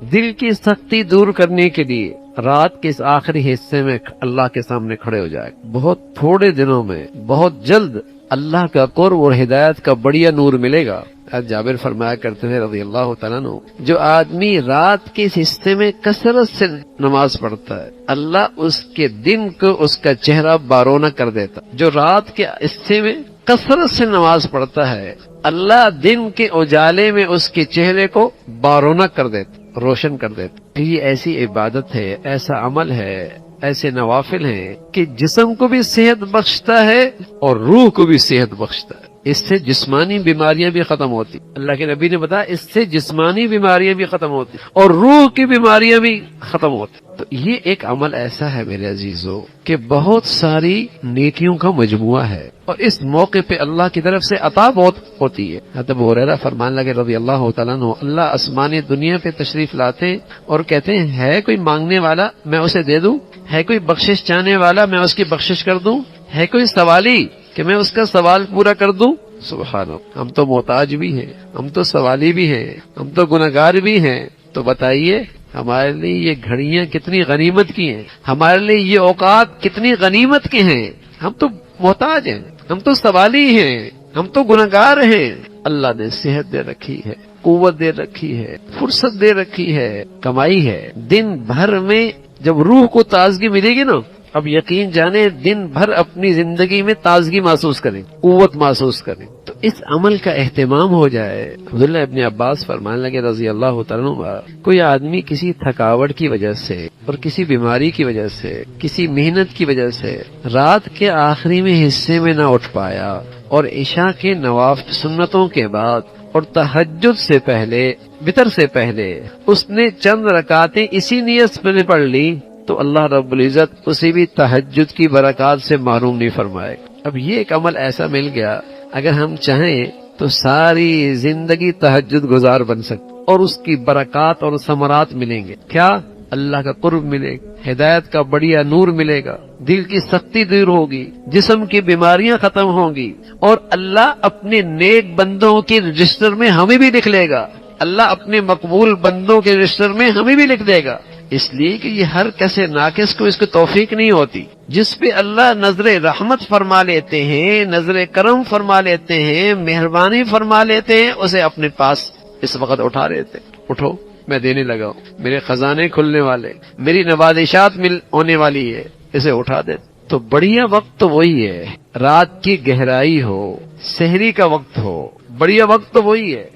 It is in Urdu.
دل کی سختی دور کرنے کے لیے رات کے اس آخری حصے میں اللہ کے سامنے کھڑے ہو جائے. بہت تھوڑے دنوں میں بہت جلد اللہ کا قرب اور ہدایت کا بڑیا نور ملے گا. جابر فرمایا کرتے ہیں رضی اللہ تعالیٰ عنہ، جو آدمی رات کے اس حصے میں کثرت سے نماز پڑھتا ہے اللہ اس کے دن کو اس کا چہرہ بارونق کر دیتا. جو رات کے حصے میں کثرت سے نماز پڑھتا ہے اللہ دن کے اجالے میں اس کے چہرے کو بارونق کر دیتا، روشن کر دیتا. یہ ایسی عبادت ہے، ایسا عمل ہے، ایسے نوافل ہیں کہ جسم کو بھی صحت بخشتا ہے اور روح کو بھی صحت بخشتا ہے. اس سے جسمانی بیماریاں بھی ختم ہوتی. اللہ کے نبی نے بتایا اس سے جسمانی بیماریاں بھی ختم ہوتی اور روح کی بیماریاں بھی ختم ہوتی. تو یہ ایک عمل ایسا ہے میرے عزیزو کہ بہت ساری نیکیوں کا مجموعہ ہے اور اس موقع پہ اللہ کی طرف سے عطا بہت ہوتی ہے. حضرت ابو ہریرہ فرمان لگے رضی اللہ تعالیٰ عنہ، اللہ آسمانی دنیا پہ تشریف لاتے اور کہتے ہیں ہے کوئی مانگنے والا میں اسے دے دوں، ہے کوئی بخشش چاہنے والا میں اس کی بخشش کر دوں، ہے کوئی سوالی کہ میں اس کا سوال پورا کر دوں. سبحان اللہ، ہم تو محتاج بھی ہیں، ہم تو سوالی بھی ہیں، ہم تو گنہگار بھی ہیں. تو بتائیے ہمارے لیے یہ گھڑیاں کتنی غنیمت کی ہیں، ہمارے لیے یہ اوقات کتنی غنیمت کے ہیں. ہم تو محتاج ہیں، ہم تو سوالی ہیں، ہم تو گنہگار ہیں. اللہ نے صحت دے رکھی ہے، قوت دے رکھی ہے، فرصت دے رکھی ہے، کمائی ہے. دن بھر میں جب روح کو تازگی ملے گی نا، اب یقین جانے دن بھر اپنی زندگی میں تازگی محسوس کریں، قوت محسوس کریں. تو اس عمل کا اہتمام ہو جائے. عبداللہ ابن عباس فرمانے لگے رضی اللہ تعالیٰ عنہ، کوئی آدمی کسی تھکاوٹ کی وجہ سے اور کسی بیماری کی وجہ سے، کسی محنت کی وجہ سے رات کے آخری میں حصے میں نہ اٹھ پایا اور عشاء کے نوافل سنتوں کے بعد اور تہجد سے پہلے، وتر سے پہلے اس نے چند رکعتیں اسی نیت سے پڑھ لی تو اللہ رب العزت اسے بھی تہجد کی برکات سے محروم نہیں فرمائے. اب یہ ایک عمل ایسا مل گیا اگر ہم چاہیں تو ساری زندگی تہجد گزار بن سکتے اور اس کی برکات اور ثمرات ملیں گے. کیا؟ اللہ کا قرب ملے گا، ہدایت کا بڑیا نور ملے گا، دل کی سختی دور ہوگی، جسم کی بیماریاں ختم ہوں گی اور اللہ اپنے نیک بندوں کے رجسٹر میں ہمیں بھی لکھ لے گا. اللہ اپنے مقبول بندوں کے رجسٹر میں ہمیں بھی لکھ دے گا. اس لیے کہ یہ ہر کیسے ناقص کو اس کی توفیق نہیں ہوتی. جس پہ اللہ نظر رحمت فرما لیتے ہیں، نظر کرم فرما لیتے ہیں، مہربانی فرما لیتے ہیں، اسے اپنے پاس اس وقت اٹھا لیتے. اٹھو میں دینے لگا ہوں، میرے خزانے کھلنے والے، میری نوازشات ہونے والی ہے، اسے اٹھا دے. تو بڑھیا وقت تو وہی ہے، رات کی گہرائی ہو، سحری کا وقت ہو، بڑھیا وقت تو وہی ہے.